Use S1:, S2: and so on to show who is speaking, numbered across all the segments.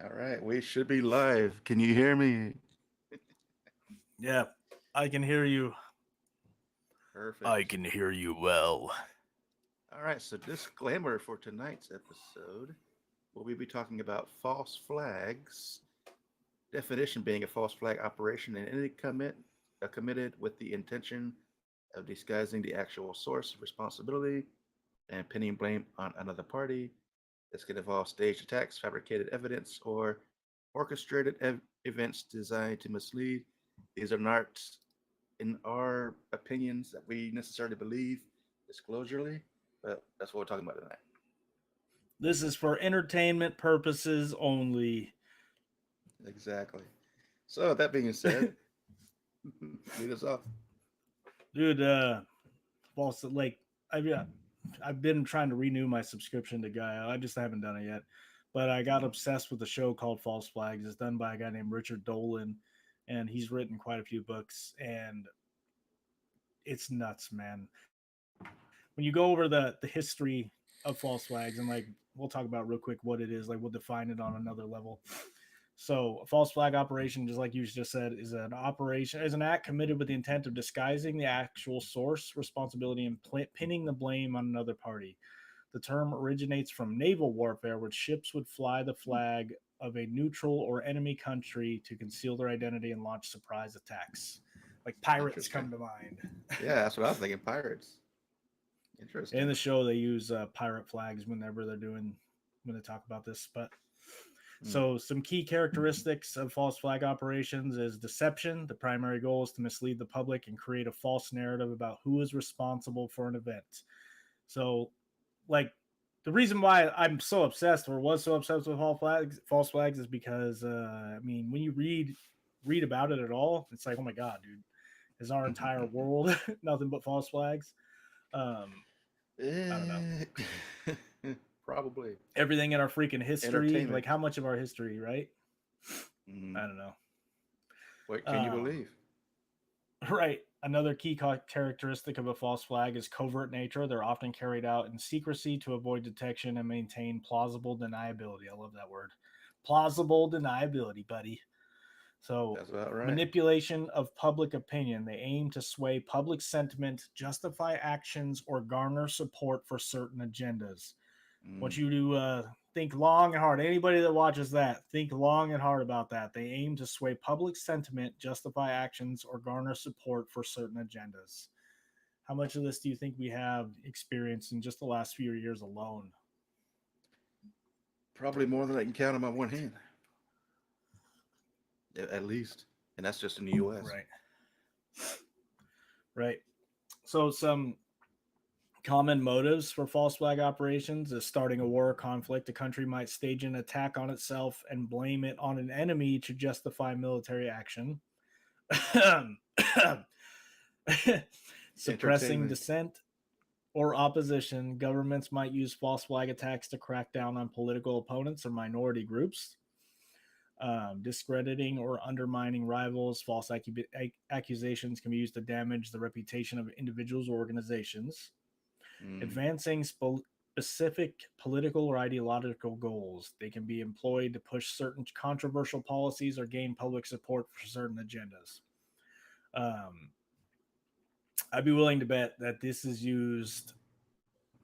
S1: All right, we should be live. Can you hear me?
S2: Yeah, I can hear you. I
S1: Perfect.
S2: can hear you well.
S1: All right, so disclaimer for tonight's episode. We'll be talking about false flags. Definition being a false flag operation in any committed with the intention of disguising the actual source of responsibility and pinning blame on another party. This could involve staged attacks, fabricated evidence, or orchestrated events designed to mislead. These are not, in our opinions, that we necessarily believe disclosurely, but that's what we're talking about tonight.
S2: This is for entertainment purposes only.
S1: Exactly. So, that being said, lead us off.
S2: Dude, false like I've been trying to renew my subscription to Gaia. I just haven't done it yet. But I got obsessed with a show called False Flags. It's done by a guy named Richard Dolan, and he's written quite a few books, and it's nuts, man. When you go over the history of false flags, and like we'll talk about real quick what it is, like we'll define it on another level. So, a false flag operation, just like you just said, is an act committed with the intent of disguising the actual source, responsibility, and pinning the blame on another party. The term originates from naval warfare, where ships would fly the flag of a neutral or enemy country to conceal their identity and launch surprise attacks. Like pirates
S1: Interesting.
S2: come to mind.
S1: Yeah, that's what I was thinking. Pirates.
S2: In
S1: Interesting.
S2: the show, they use pirate flags whenever when they talk about this. But
S1: Hmm.
S2: so, some key characteristics of false flag operations is deception. The primary goal is to mislead the public and create a false narrative about who is responsible for an event. So, like, the reason why I'm so obsessed or was so obsessed with false flags is because, I mean, when you read about it at all, it's like, oh my god, dude, is our entire world nothing but false flags? Um, I don't know.
S1: Eh, Probably
S2: Everything in our freaking history,
S1: entertainment.
S2: like how much of our history, right?
S1: Mm.
S2: I don't know.
S1: What can you
S2: Um,
S1: believe?
S2: right. Another key characteristic of a false flag is covert nature. They're often carried out in secrecy to avoid detection and maintain plausible deniability. I love that word. Plausible deniability, buddy. So,
S1: That's about right.
S2: manipulation of public opinion. They aim to sway public sentiment, justify actions, or garner support for certain agendas.
S1: Mm.
S2: Want you to think long and hard. Anybody that watches that, think long and hard about that. They aim to sway public sentiment, justify actions, or garner support for certain agendas. How much of this do you think we have experienced in just the last few years alone?
S1: Probably more than I can count on my one hand, at least. And that's just in the U.S.
S2: Right, right. So, some common motives for false flag operations is starting a war or conflict. A country might stage an attack on itself and blame it on an enemy to justify military action. Suppressing
S1: Entertainment.
S2: dissent or opposition, governments might use false flag attacks to crack down on political opponents or minority groups. Discrediting or undermining rivals, accusations can be used to damage the reputation of individuals or organizations.
S1: Mm.
S2: Advancing specific political or ideological goals. They can be employed to push certain controversial policies or gain public support for certain agendas. Um, I'd be willing to bet that this is used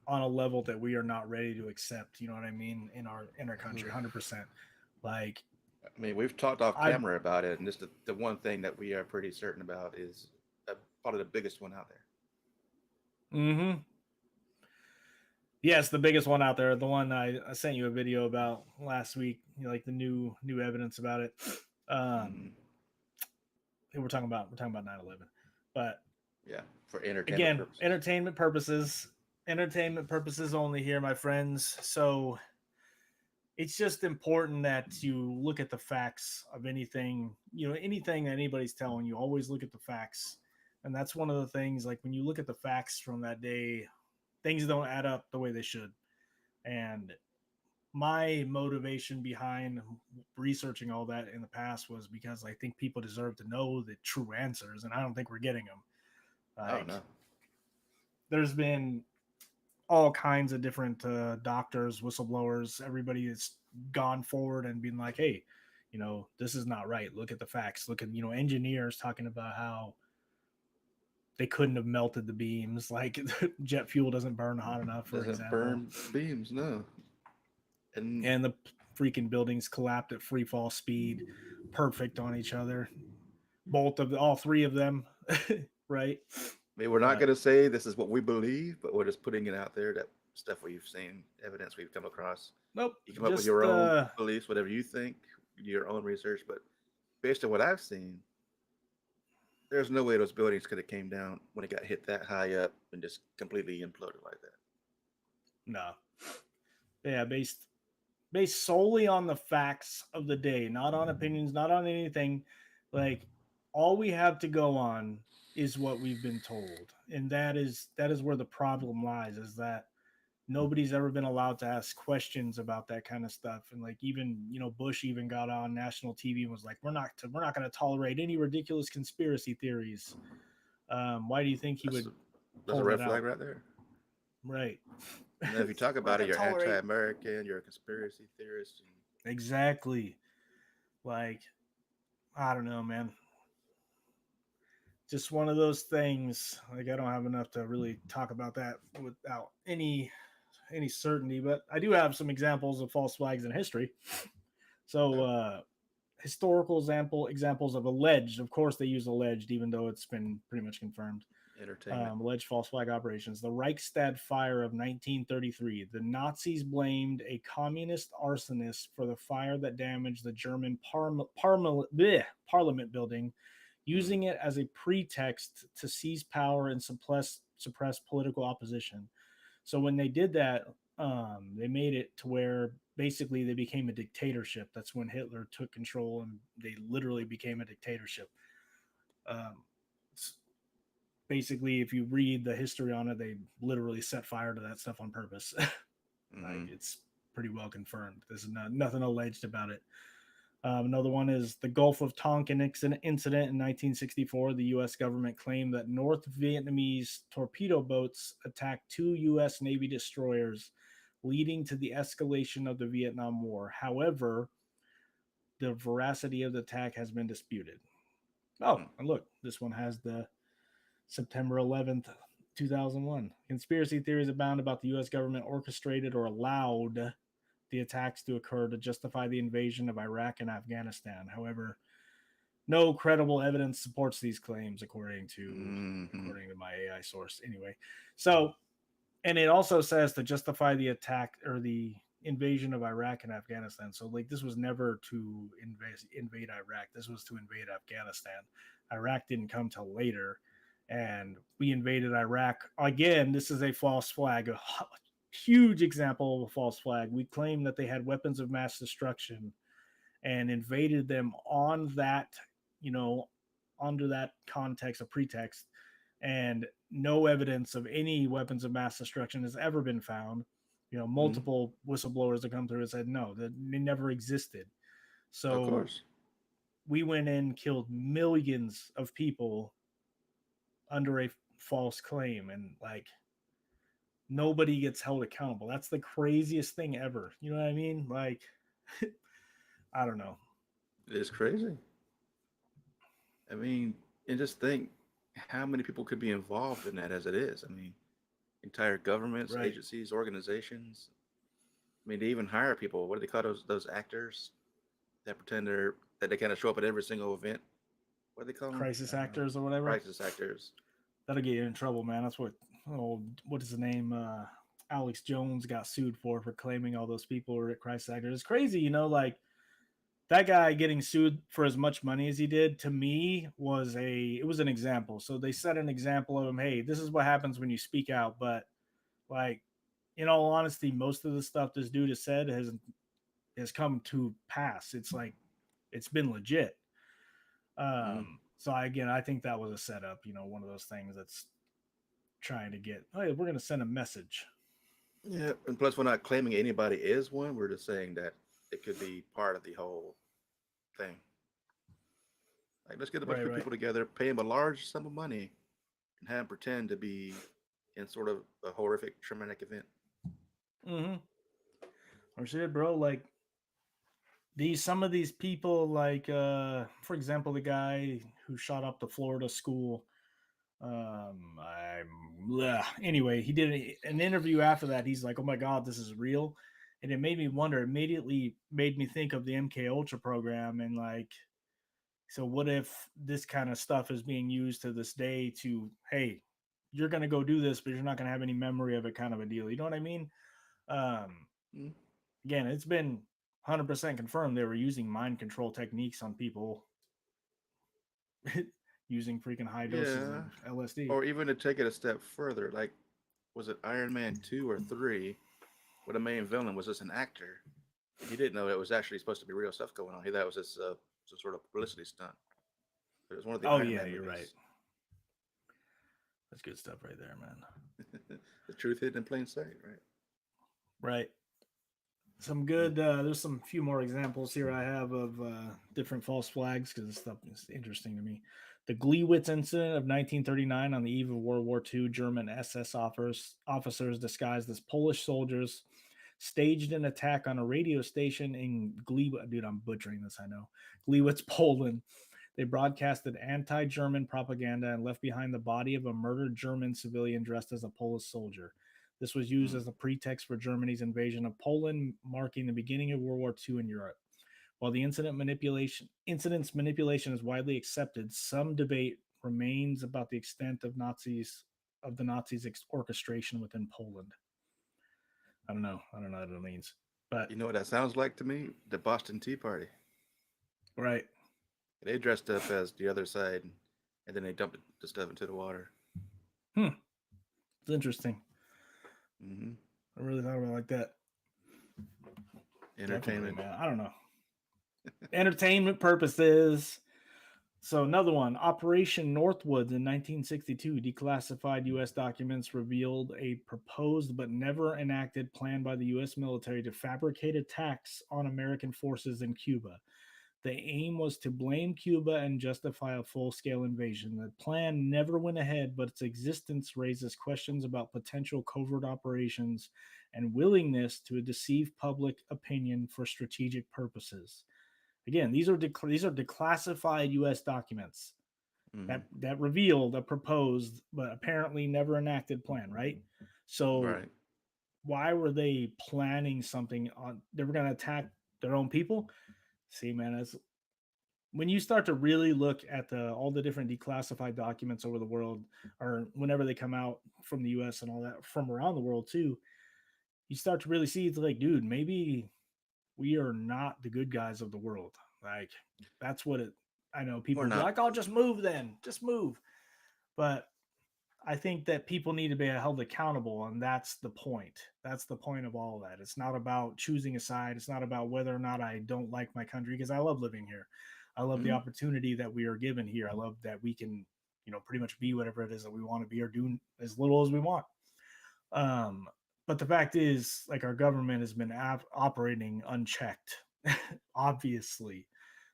S2: on a level that we are not ready to accept. You know what I mean? In our country, 100%. Like
S1: I mean, we've talked off
S2: I,
S1: camera about it, and this the one thing that we are pretty certain about is probably the biggest one out there.
S2: mm-hmm. Yes, the biggest one out there, the one I sent you a video about last week. You know, like the new evidence about it.
S1: Mm.
S2: Um, we're talking about 9/11, but
S1: Yeah, for entertainment
S2: again,
S1: purposes.
S2: entertainment purposes only here, my friends. So it's just important that you look at the facts of anything, anything that anybody's telling you. Always look at the facts, and that's one of the things. Like when you look at the facts from that day, things don't add up the way they should. And my motivation behind researching all that in the past was because I think people deserve to know the true answers, and I don't think we're getting them.
S1: Oh
S2: Like,
S1: no.
S2: there's been all kinds of different doctors, whistleblowers, everybody has gone forward and been like, hey, this is not right. Look at the facts. Look at, engineers talking about how they couldn't have melted the beams. Like jet fuel doesn't burn hot enough, for
S1: Doesn't
S2: example.
S1: burn beams, no. And
S2: And the freaking buildings collapsed at free fall speed, perfect on each other. All three of them, right?
S1: I mean, we're not
S2: But
S1: going to say this is what we believe, but we're just putting it out there, that stuff we've seen, evidence we've come across.
S2: nope,
S1: You come up with
S2: just
S1: your own beliefs, whatever you think, do your own research. But based on what I've seen, there's no way those buildings could have came down when it got hit that high up and just completely imploded like that.
S2: no, yeah, based solely on the facts of the day, not on opinions, not on anything. Like all we have to go on is what we've been told, and that is where the problem lies. Is that nobody's ever been allowed to ask questions about that kind of stuff. And like even Bush even got on national TV and was like, we're not going to tolerate any ridiculous conspiracy theories. Why do you think he
S1: That's,
S2: would
S1: that's a
S2: pull
S1: red
S2: that
S1: flag
S2: out?
S1: right there.
S2: Right.
S1: And then if you talk
S2: We're not
S1: about it,
S2: going to
S1: you're
S2: tolerate.
S1: anti-American, you're a conspiracy theorist.
S2: Exactly. Like I don't know, man. Just one of those things. Like I don't have enough to really talk about that without any certainty, but I do have some examples of false flags in history. So historical examples of alleged. Of course, they use alleged, even though it's been pretty much confirmed.
S1: Entertainment.
S2: Alleged false flag operations. The Reichstag fire of 1933. The Nazis blamed a communist arsonist for the fire that damaged the German parliament building,
S1: Mm.
S2: using it as a pretext to seize power and suppress political opposition. So when they did that, they made it to where basically they became a dictatorship. That's when Hitler took control and they literally became a dictatorship. Um, Basically, if you read the history on it, they literally set fire to that stuff on purpose.
S1: Mm-hmm.
S2: Like it's pretty well confirmed. There's nothing alleged about it. Another one is the Gulf of Tonkin incident in 1964. The U.S. government claimed that North Vietnamese torpedo boats attacked two U.S. Navy destroyers, leading to the escalation of the Vietnam War. However, the veracity of the attack has been disputed. Oh,
S1: Mm.
S2: and look, this one has the September 11th, 2001. Conspiracy theories abound about the U.S. government orchestrated or allowed the attacks to occur to justify the invasion of Iraq and Afghanistan. However, no credible evidence supports these claims, according to
S1: Mm-hmm.
S2: my AI source. Anyway, so and it also says to justify the attack or the invasion of Iraq and Afghanistan. So like this was never to invade Iraq. This was to invade Afghanistan. Iraq didn't come till later, and we invaded Iraq again. This is a false flag. A huge example of a false flag. We claim that they had weapons of mass destruction and invaded them on that, you know, under that context or pretext, and no evidence of any weapons of mass destruction has ever been found.
S1: Mm-hmm.
S2: Multiple whistleblowers that come through and said no, that they never existed.
S1: Of
S2: So
S1: course.
S2: we went in, killed millions of people under a false claim, and like nobody gets held accountable. That's the craziest thing ever. You know what I mean? Like, I don't know.
S1: It's crazy. I mean, and just think how many people could be involved in that as it is. I mean, entire governments,
S2: Right.
S1: agencies, organizations. I mean, they even hire people. What do they call those actors that pretend that they kind of show up at every single event? What do they call them?
S2: Crisis actors or whatever.
S1: Crisis actors.
S2: That'll get you in trouble, man. That's what is the name? Alex Jones got sued for claiming all those people were at crisis actors. It's crazy, like that guy getting sued for as much money as he did to me it was an example. So they set an example of him. Hey, this is what happens when you speak out. But like, in all honesty, most of the stuff this dude has said has come to pass. It's like it's been legit.
S1: Mm.
S2: So I think that was a setup. One of those things that's trying to get. Hey, we're gonna send a message.
S1: Yeah, and plus, we're not claiming anybody is one. We're just saying that it could be part of the whole thing. Like, let's get a bunch
S2: Right,
S1: of
S2: right.
S1: people together, pay them a large sum of money, and have them pretend to be in sort of a horrific, traumatic event.
S2: Mm-hmm. Or shit, bro. Like these, some of these people, like for example, the guy who shot up the Florida school. Anyway, he did an interview after that. He's like, "Oh my god, this is real," and it made me wonder. Immediately made me think of the MK Ultra program and like, so what if this kind of stuff is being used to this day to, hey, you're gonna go do this, but you're not gonna have any memory of it, kind of a deal. You know what I mean? Um,
S1: Mm.
S2: Again, it's been 100% confirmed they were using mind control techniques on people using freaking high doses
S1: Yeah.
S2: of LSD.
S1: Or even to take it a step further, like, was it Iron Man 2 or 3, where the main villain was just an actor? And he didn't know it was actually supposed to be real stuff going on. He thought it was just some sort of publicity stunt. But it was one of the
S2: Oh
S1: Iron
S2: yeah,
S1: Man
S2: you're right.
S1: movies.
S2: That's good stuff right there, man.
S1: The truth hidden in plain sight, right?
S2: Right. Some
S1: Mm.
S2: good. There's some few more examples here I have of different false flags because this stuff is interesting to me. The Gleiwitz incident of 1939 on the eve of World War II, German SS officers disguised as Polish soldiers staged an attack on a radio station in Gleiwitz. Dude, I'm butchering this. I know. Gleiwitz, Poland. They broadcasted anti-German propaganda and left behind the body of a murdered German civilian dressed as a Polish soldier. This was used
S1: Mm.
S2: as a pretext for Germany's invasion of Poland, marking the beginning of World War II in Europe. While the incident's manipulation is widely accepted, some debate remains about the extent of the Nazis' orchestration within Poland. I don't know. I don't know what it means, but
S1: You know what that sounds like to me? The Boston Tea Party.
S2: right.
S1: They dressed up as the other side, and then they dumped the stuff into the water.
S2: Hmm. It's interesting.
S1: Hmm.
S2: I really thought about it like that. Definitely,
S1: Entertainment.
S2: man. I don't know. Entertainment purposes. So another one, Operation Northwoods in 1962, declassified U.S. documents revealed a proposed but never enacted plan by the U.S. military to fabricate attacks on American forces in Cuba. The aim was to blame Cuba and justify a full-scale invasion. The plan never went ahead, but its existence raises questions about potential covert operations and willingness to deceive public opinion for strategic purposes. Again, these are declassified U.S. documents
S1: Hmm.
S2: that revealed a proposed but apparently never enacted plan. Right. So
S1: Right.
S2: why were they planning something on? They were going to attack their own people. See, man, as when you start to really look at the all the different declassified documents over the world, or whenever they come out from the U.S. and all that from around the world too, you start to really see it's like, dude, maybe we are not the good guys of the world. Like that's what it. I know
S1: Or
S2: people be
S1: not.
S2: like, "Oh, just move then, just move." But I think that people need to be held accountable, and that's the point. That's the point of all of that. It's not about choosing a side. It's not about whether or not I don't like my country because I love living here. I love the
S1: Hmm.
S2: opportunity that we are given here. I love that we can, pretty much be whatever it is that we want to be or do as little as we want. Um, but the fact is, like our government has been operating unchecked, obviously.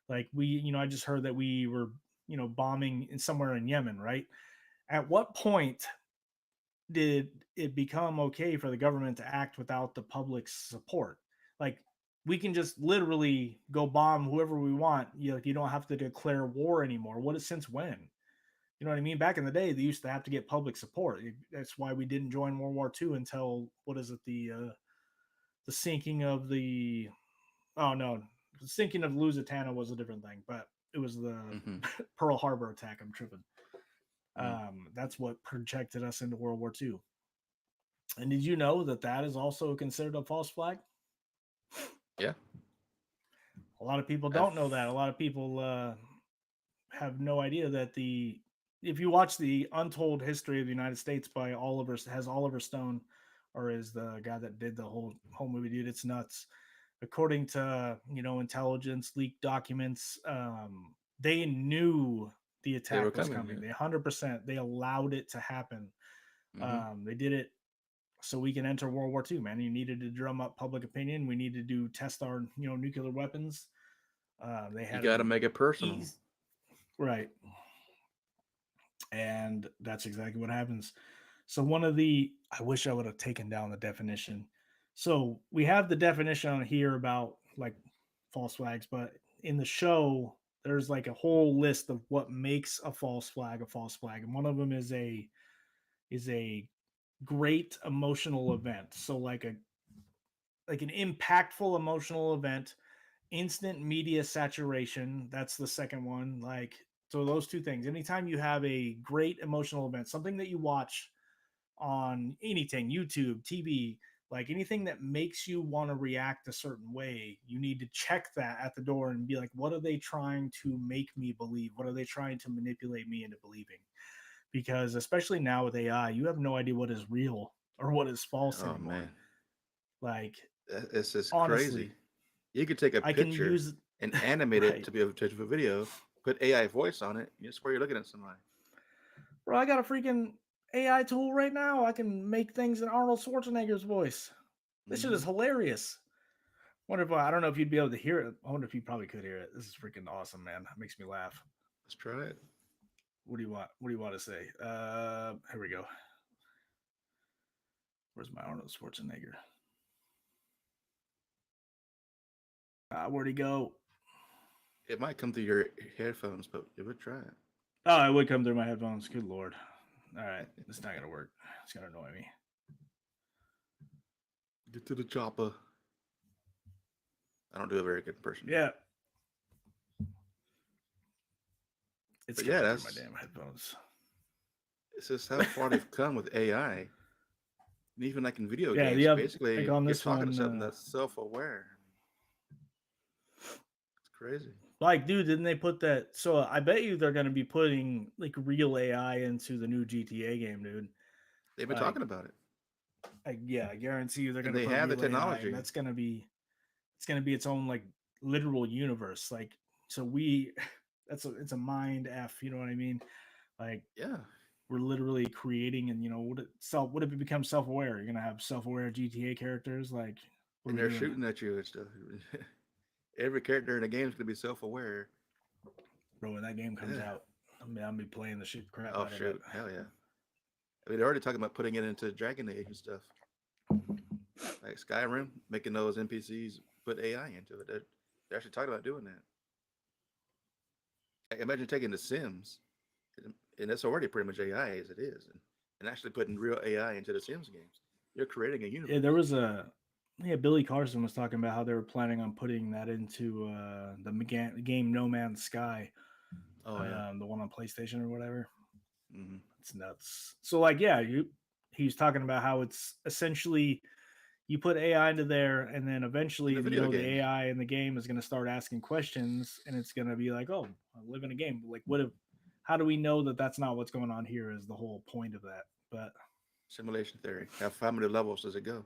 S2: Like I just heard that we were, bombing in somewhere in Yemen, right? At what point did it become okay for the government to act without the public's support? Like we can just literally go bomb whoever we want. You don't have to declare war anymore. What is since when? You know what I mean? Back in the day, they used to have to get public support. That's why we didn't join World War II until what is it? The sinking of the oh no, the sinking of Lusitania was a different thing, but it was the
S1: Hmm.
S2: Pearl Harbor attack. I'm tripping.
S1: Hmm.
S2: That's what projected us into World War II. And did you know that that is also considered a false flag?
S1: Yeah.
S2: A lot of people
S1: I've.
S2: don't know that. A lot of people have no idea that the if you watch the Untold History of the United States by Oliver Stone, or is the guy that did the whole movie, dude, it's nuts. According to intelligence leaked documents, they knew the
S1: They were
S2: attack was
S1: coming.
S2: coming.
S1: Yeah.
S2: They 100% they allowed it to happen.
S1: Hmm.
S2: They did it so we can enter World War II, man. You needed to drum up public opinion. We needed to test our nuclear weapons. They
S1: You
S2: had
S1: got to
S2: an
S1: make it personal.
S2: ease right, and that's exactly what happens. So I wish I would have taken down the definition. So we have the definition on here about like false flags, but in the show, there's like a whole list of what makes a false flag, and one of them is a great emotional event. So like an impactful emotional event, instant media saturation. That's the second one. Like, so those two things. Anytime you have a great emotional event, something that you watch on anything, YouTube, TV, like anything that makes you want to react a certain way, you need to check that at the door and be like, what are they trying to make me believe? What are they trying to manipulate me into believing? Because especially now with AI, you have no idea what is real or what is false
S1: Oh
S2: anymore.
S1: man,
S2: Like,
S1: it's just crazy.
S2: honestly,
S1: You could take a
S2: I can
S1: picture
S2: use
S1: and animate it
S2: right.
S1: to be a to a video, put AI voice on it. You swear you're looking at somebody.
S2: Bro, I got a freaking AI tool right now. I can make things in Arnold Schwarzenegger's voice. This shit is
S1: Mm-hmm.
S2: hilarious. Wonder if I don't know if you'd be able to hear it. I wonder if you probably could hear it. This is freaking awesome, man. It makes me laugh.
S1: Let's try it.
S2: What do you want? What do you want to say? Here we go. Where's my Arnold Schwarzenegger? Where'd he go?
S1: It might come through your headphones, but it would try it.
S2: Oh, it would come through my headphones. Good lord. All right, it's not gonna work. It's gonna annoy me.
S1: Get to the chopper. I don't do a very good impression.
S2: Yeah, it's
S1: But yeah,
S2: coming through my
S1: that's
S2: damn headphones.
S1: it's just how far they've come with AI. And even like in video
S2: Yeah,
S1: games,
S2: like
S1: basically
S2: on
S1: you're
S2: this
S1: talking to
S2: one.
S1: something that's self-aware. It's crazy.
S2: Like, dude, didn't they put that? So I bet you they're gonna be putting like real AI into the new GTA game, dude.
S1: They've been
S2: Like,
S1: talking about it,
S2: yeah, I guarantee you they're
S1: and
S2: gonna
S1: they
S2: put
S1: have the
S2: real AI, and
S1: technology.
S2: that's gonna be its own like literal universe. Like, so we, it's a mind f. You know what I mean? Like,
S1: Yeah,
S2: we're literally creating, and would it become self aware? You're gonna have self aware GTA characters. Like, what are
S1: and
S2: we
S1: they're
S2: doing,
S1: shooting at you and stuff. Every character in the game is gonna be self-aware.
S2: bro? When that game comes
S1: Yeah.
S2: out, I'll be playing the shit crap
S1: Oh
S2: out of it.
S1: shoot, hell yeah. I mean, they're already talking about putting it into Dragon Age and stuff, like Skyrim, making those NPCs put AI into it. They're actually talking about doing that. Like, imagine taking The Sims, and that's already pretty much AI as it is, and actually putting real AI into the Sims games. You're creating a
S2: Yeah, there
S1: universe.
S2: was a yeah. Billy Carson was talking about how they were planning on putting that into the game No Man's Sky,
S1: Oh yeah.
S2: the one on PlayStation or whatever.
S1: Mm-hmm.
S2: It's nuts. So like, yeah, he's talking about how it's essentially you put AI into there, and then
S1: In
S2: eventually,
S1: the video
S2: the
S1: games,
S2: AI in the game is going to start asking questions, and it's going to be like, oh, I live in a game. Like, what if? How do we know that that's not what's going on here? Is the whole point of that? But
S1: simulation theory. How many levels does it go?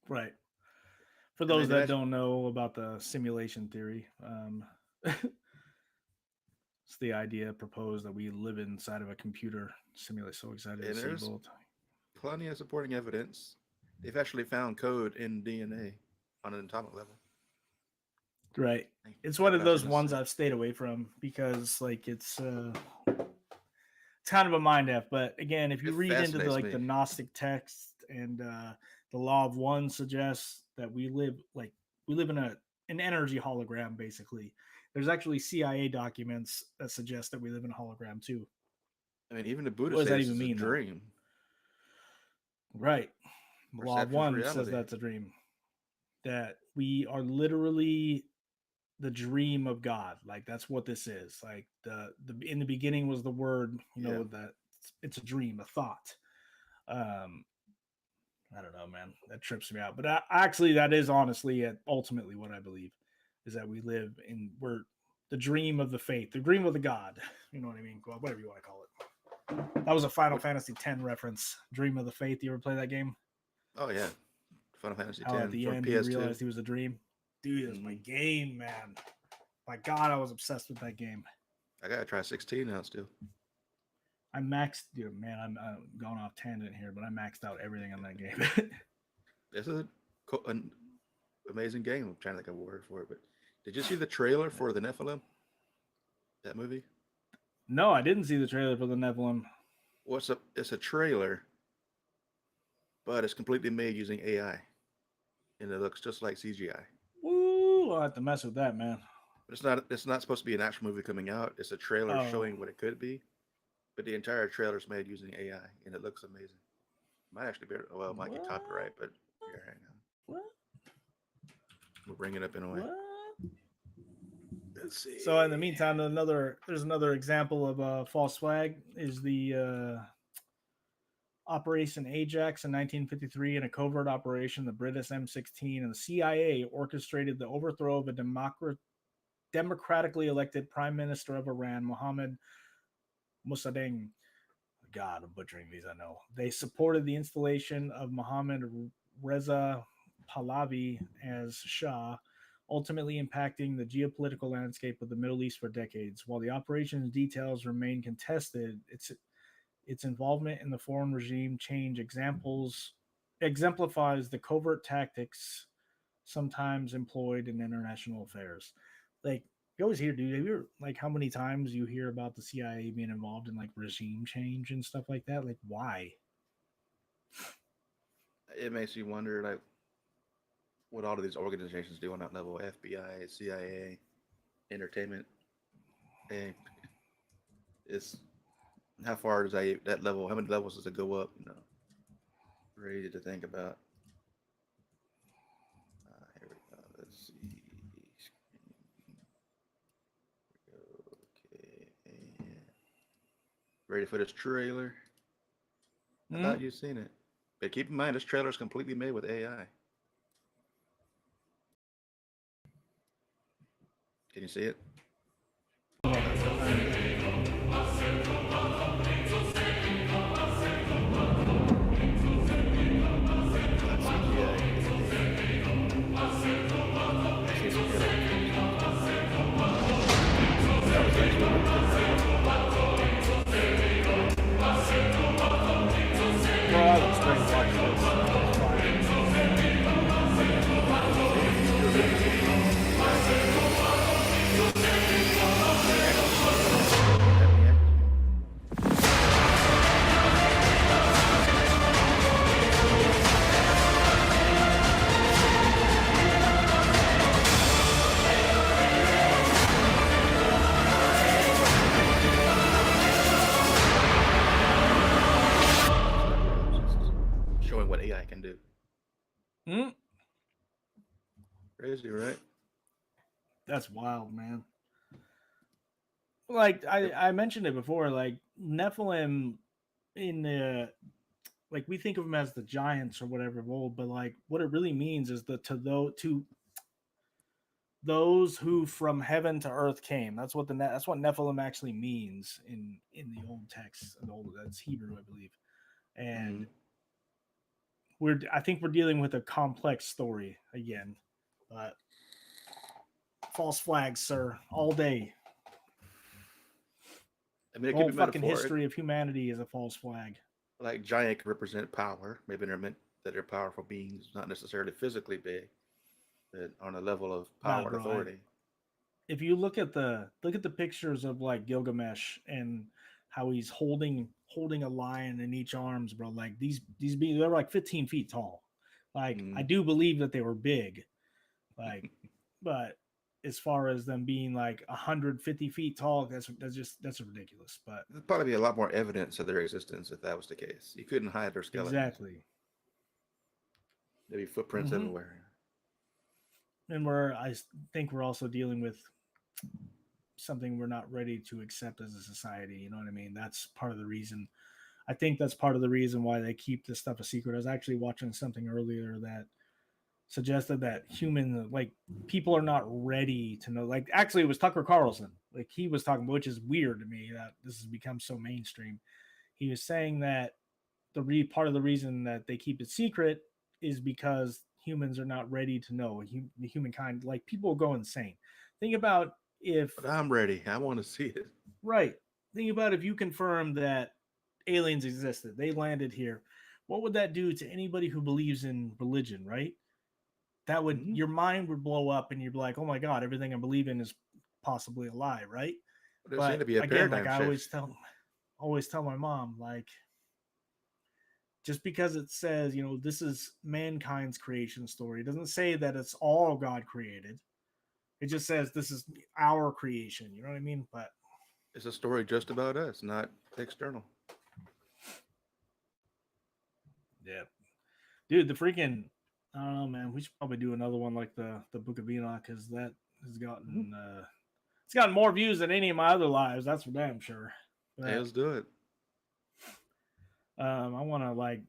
S2: right. For
S1: And
S2: those
S1: then
S2: that
S1: imagine,
S2: don't know about the simulation theory, it's the idea proposed that we live inside of a computer simulate. So excited to
S1: and
S2: see
S1: there's
S2: both.
S1: plenty of supporting evidence. They've actually found code in DNA on an atomic level.
S2: Right.
S1: Like,
S2: It's
S1: that
S2: one
S1: would
S2: of
S1: actually
S2: those
S1: make
S2: ones
S1: sense.
S2: I've stayed away from because like it's kind of a mind f. But again, if you
S1: It
S2: read into the
S1: fascinates
S2: like the
S1: me.
S2: Gnostic text and the law of one suggests that we live in an energy hologram basically. There's actually CIA documents that suggest that we live in a hologram too.
S1: I mean, even the Buddha
S2: What does
S1: says
S2: that
S1: this
S2: even
S1: is a
S2: mean though?
S1: dream,
S2: Right. The law of
S1: perception for
S2: one says
S1: reality.
S2: that's a dream. That we are literally the dream of God. Like that's what this is. Like the in the beginning was the word,
S1: Yeah.
S2: that it's a dream, a thought. Um I don't know, man. That trips me out. But actually that is honestly ultimately what I believe is that we're the dream of the faith, the dream of the God. You know what I mean? Well, whatever you want to call it. That was a Final
S1: What?
S2: Fantasy X reference. Dream of the Faith. You ever play that game?
S1: Oh yeah. Final Fantasy
S2: How at
S1: X
S2: the
S1: for
S2: end he
S1: PS2.
S2: realized he was a dream. Dude, that's my
S1: Mm-hmm.
S2: game, man. My God, I was obsessed with that game.
S1: I gotta try 16 now still.
S2: I maxed, dude, man. I'm going off tangent here, but I maxed out everything on that game.
S1: It's an amazing game. I'm trying to think of a word for it, but did you see the trailer for the Nephilim? That movie?
S2: No, I didn't see the trailer for the Nephilim.
S1: What's up? It's a trailer, but it's completely made using AI, and it looks just like CGI.
S2: Ooh, I'll have to mess with that, man.
S1: But it's not. It's not supposed to be an actual movie coming out. It's a trailer
S2: Oh,
S1: showing what it could be. But the entire trailer is made using AI, and it looks amazing. Might actually be. Well, it might get
S2: what?
S1: copyright, but here, hang on.
S2: What?
S1: We'll bring it up in a way.
S2: What?
S1: Let's see.
S2: So in the meantime, there's another example of a false flag is the Operation Ajax in 1953. In a covert operation, the British M16 and the CIA orchestrated the overthrow of a democratically elected Prime Minister of Iran, Mohammed Mossadegh. God, I'm butchering these, I know. They supported the installation of Mohammed Reza Pahlavi as Shah, ultimately impacting the geopolitical landscape of the Middle East for decades. While the operation's details remain contested, its involvement in the foreign regime change exemplifies the covert tactics sometimes employed in international affairs. Like you always hear, dude. Have you heard, like how many times you hear about the CIA being involved in like regime change and stuff like that? Like why?
S1: It makes you wonder, like, what all of these organizations do on that level: FBI, CIA, entertainment, and it's how far does that level? How many levels does it go up? Crazy to think about. Here we go. Let's see. Okay. And ready for this trailer? I
S2: Hmm?
S1: thought you'd seen it. But keep in mind, this trailer is completely made with AI. Can you see it? Not CGI. I see some good that was actually really
S2: Well, I was straight watch this.
S1: good. See, if you really see the AI characters, the actors in it, they have the actors in it. Just backgrounds, just showing what AI can do.
S2: Hmm?
S1: Crazy, right?
S2: That's wild, man. Like
S1: Yep.
S2: I mentioned it before, like Nephilim in the like we think of them as the giants or whatever of old, but like what it really means is the to those who from heaven to earth came. That's what Nephilim actually means in the old text. The old That's Hebrew, I believe.
S1: Mm-hmm.
S2: And I think we're dealing with a complex story again, but false flags, sir, all day.
S1: I mean, it
S2: The
S1: could
S2: whole
S1: be
S2: fucking
S1: metaphoric.
S2: history of humanity is a false flag.
S1: Like giant could represent power. Maybe they're meant that they're powerful beings, not necessarily physically big, but on a level of
S2: Nah,
S1: power and
S2: bro.
S1: authority.
S2: If you look at the pictures of like Gilgamesh and how he's holding a lion in each arms, bro. Like these beings, they're like 15 feet tall. Like I
S1: Mm.
S2: do believe that they were big, like, but as far as them being like 150 feet tall, that's ridiculous. But
S1: There'd probably be a lot more evidence of their existence if that was the case. You couldn't hide their skeletons.
S2: exactly.
S1: There'd be footprints
S2: Hmm.
S1: everywhere.
S2: And I think we're also dealing with something we're not ready to accept as a society. You know what I mean? That's part of the reason. I think that's part of the reason why they keep this stuff a secret. I was actually watching something earlier that suggested that people are not ready to know. Like actually, it was Tucker Carlson. Like he was talking, which is weird to me that this has become so mainstream. He was saying that part of the reason that they keep it secret is because humans are not ready to know. The humankind, like people go insane. Think about if
S1: But I'm ready. I want to see it.
S2: Right. Think about if you confirm that aliens existed, they landed here. What would that do to anybody who believes in religion, right?
S1: Mm-hmm.
S2: Your mind would blow up and you'd be like, oh my God, everything I believe in is possibly a lie, right?
S1: There seemed
S2: But
S1: to be a
S2: again, like
S1: paradigm
S2: I always
S1: shift.
S2: tell, always tell my mom, like, just because it says, this is mankind's creation story, it doesn't say that it's all God created. It just says this is our creation. You know what I mean? But
S1: It's a story just about us, not external.
S2: yeah, dude, the freaking, I don't know, man. We should probably do another one like the Book of Enoch, because that has
S1: Mhm.
S2: gotten it's gotten more views than any of my other lives. That's for damn sure.
S1: Hey,
S2: But
S1: let's do it.
S2: I want to like,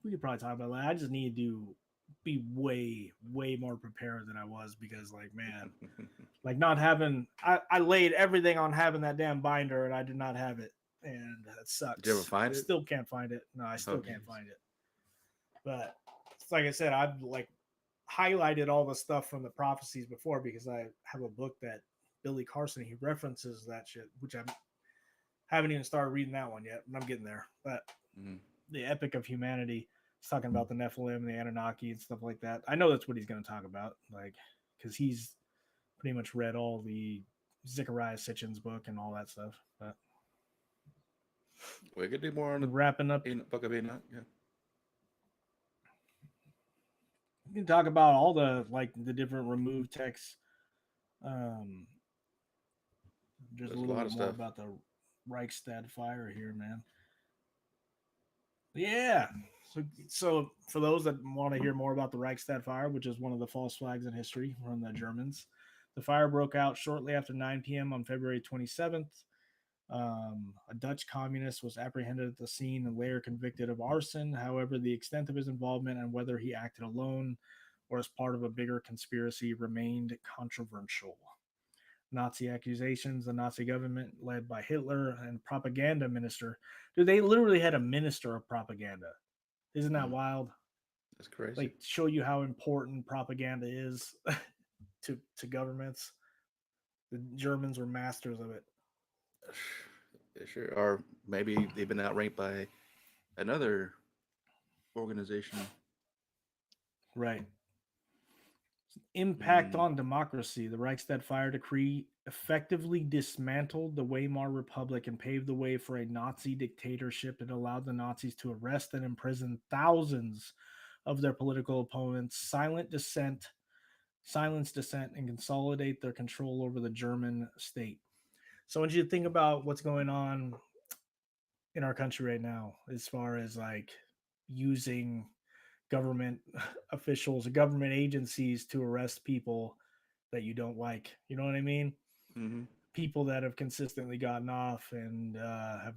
S2: we could probably talk about that. I just need to be way more prepared than I was, because like, man, like not having, I laid everything on having that damn binder, and I did not have it, and that
S1: Did you ever
S2: sucks.
S1: find it?
S2: Still can't find it. No, I
S1: Oh,
S2: still can't
S1: jeez.
S2: find it. But it's like I said, I've like highlighted all the stuff from the prophecies before, because I have a book that Billy Carson, he references that shit, which I haven't even started reading that one yet, but I'm getting there. But
S1: Mm-hmm.
S2: the Epic of Humanity, it's talking about the Nephilim, the Anunnaki, and stuff like that. I know that's what he's going to talk about, like, because he's pretty much read all the Zechariah Sitchin's book and all that stuff. But
S1: We could do more on the
S2: wrapping up,
S1: Book of Enoch. Yeah,
S2: we can talk about all the like the different removed texts. Um, just a
S1: there's a
S2: little
S1: lot
S2: bit
S1: of
S2: more
S1: stuff.
S2: about the Reichstag fire here, man. Yeah. So for those that want to hear more about the Reichstag fire, which is one of the false flags in history from the Germans, the fire broke out shortly after 9 p.m. on February 27th. A Dutch communist was apprehended at the scene and later convicted of arson. However, the extent of his involvement and whether he acted alone or as part of a bigger conspiracy remained controversial. Nazi accusations, the Nazi government led by Hitler and propaganda minister. Dude, they literally had a minister of propaganda. Isn't that
S1: Mm,
S2: wild?
S1: that's crazy.
S2: Like, show you how important propaganda is to governments. The Germans were masters of it.
S1: They sure, or maybe they've been outranked by another organization.
S2: Right. Impact
S1: Mm,
S2: on democracy. The Reichstag fire decree effectively dismantled the Weimar Republic and paved the way for a Nazi dictatorship. It allowed the Nazis to arrest and imprison thousands of their political opponents, silence dissent, and consolidate their control over the German state. So, I want you to think about what's going on in our country right now, as far as like using government officials, government agencies to arrest people that you don't like. You know what I mean?
S1: mm-hmm.
S2: People that have consistently gotten off and have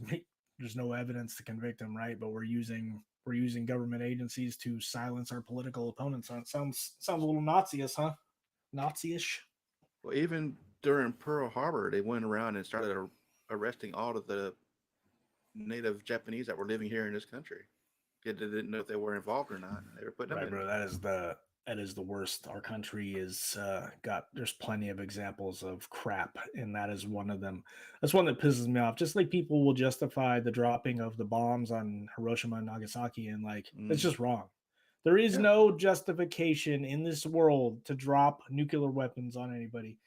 S2: there's no evidence to convict them, right? But we're using government agencies to silence our political opponents. So it sounds a little Nazi-ish, huh? Nazi-ish.
S1: Well, even during Pearl Harbor, they went around and started arresting all of the native Japanese that were living here in this country. They didn't know if they were involved or not. They were putting them
S2: Right,
S1: in.
S2: bro. That is the worst. Our country is got. There's plenty of examples of crap, and that is one of them. That's one that pisses me off. Just like people will justify the dropping of the bombs on Hiroshima and Nagasaki, and like it's
S1: Mm,
S2: just wrong. There is
S1: yeah.
S2: no justification in this world to drop nuclear weapons on anybody,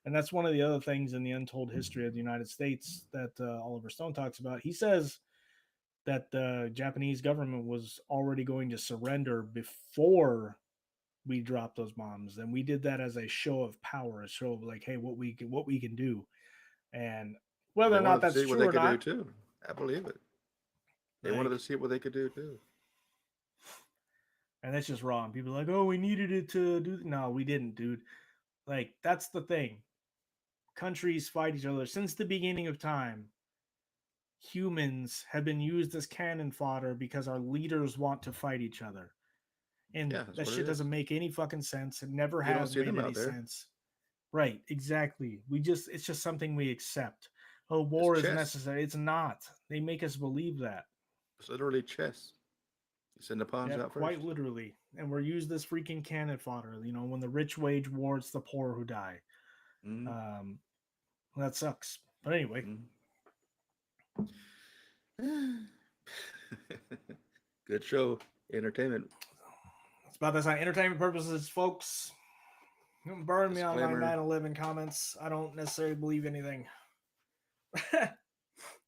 S2: and that's one of the other things in the untold history of the United States that Oliver Stone talks about. He says that the Japanese government was already going to surrender before we dropped those bombs, and we did that as a show of power, a show of like, hey, what we can do, and whether
S1: They
S2: or not
S1: wanted to
S2: that's
S1: see what
S2: true
S1: they
S2: or
S1: could do
S2: not,
S1: too. I believe it. They wanted
S2: like,
S1: to see what they could do too.
S2: and that's just wrong. People are like, oh, we needed it to do. No, we didn't, dude. Like, that's the thing. Countries fight each other since the beginning of time. Humans have been used as cannon fodder because our leaders want to fight each other. And
S1: Yeah, that's
S2: that
S1: what it
S2: shit doesn't
S1: is.
S2: make any fucking sense. It never
S1: You don't
S2: has
S1: see
S2: made
S1: them
S2: any
S1: out there.
S2: sense. Right, exactly. It's just something we accept. Oh,
S1: It's
S2: war is
S1: chess.
S2: necessary. It's not. They make us believe that.
S1: It's literally chess. You send the pawns
S2: Yep,
S1: out
S2: quite
S1: first.
S2: literally. And we're used this freaking cannon fodder. When the rich wage war, it's the poor who die.
S1: Mm-hmm.
S2: Um, that sucks. But anyway,
S1: Mm-hmm. Good show. Entertainment.
S2: it's about this on entertainment purposes, folks. Don't burn me on my
S1: Disclaimer.
S2: 9/11 comments. I don't necessarily believe anything.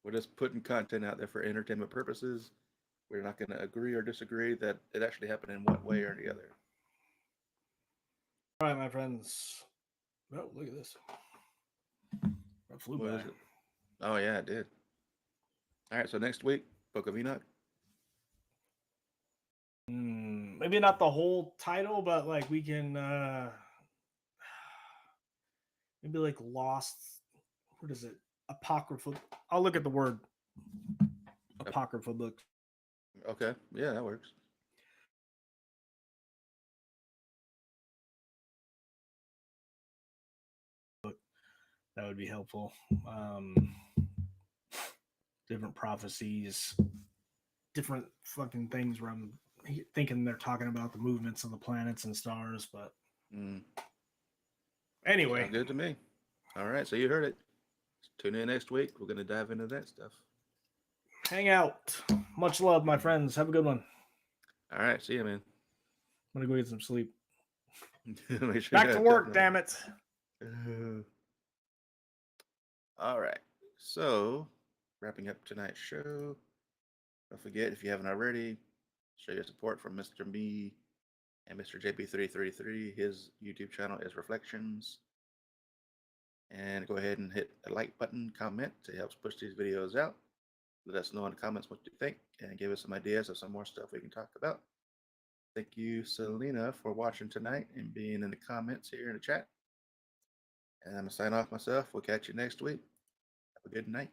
S1: We're just putting content out there for entertainment purposes. We're not going to agree or disagree that it actually happened in one way or the other.
S2: All right, my friends. Oh, look at this. That flew
S1: What
S2: by.
S1: is it? Oh, yeah, it did. All right, so next week, Book of Enoch.
S2: Maybe not the whole title, but like we can maybe like Lost. What is it? Apocryphal. I'll look at the word apocryphal book.
S1: Okay, yeah, that works.
S2: That would be helpful. Different prophecies, different fucking things where I'm thinking they're talking about the movements of the planets and stars, but anyway.
S1: Sounds good to me. All right, so you heard it. Tune in next week. We're going to dive into that stuff.
S2: Hang out. Much love, my friends. Have a good one.
S1: All right, see you, man.
S2: I'm going to go get some sleep.
S1: Sure
S2: Back to work, damn it.
S1: All right, so wrapping up tonight's show. Don't forget, if you haven't already, show your support from Mr. Me and Mr. JP333. His YouTube channel is Reflections. And go ahead and hit the like button, comment to help push these videos out. Let us know in the comments what you think and give us some ideas of some more stuff we can talk about. Thank you, Selena, for watching tonight and being in the comments here in the chat. And I'm going to sign off myself. We'll catch you next week. Have a good night.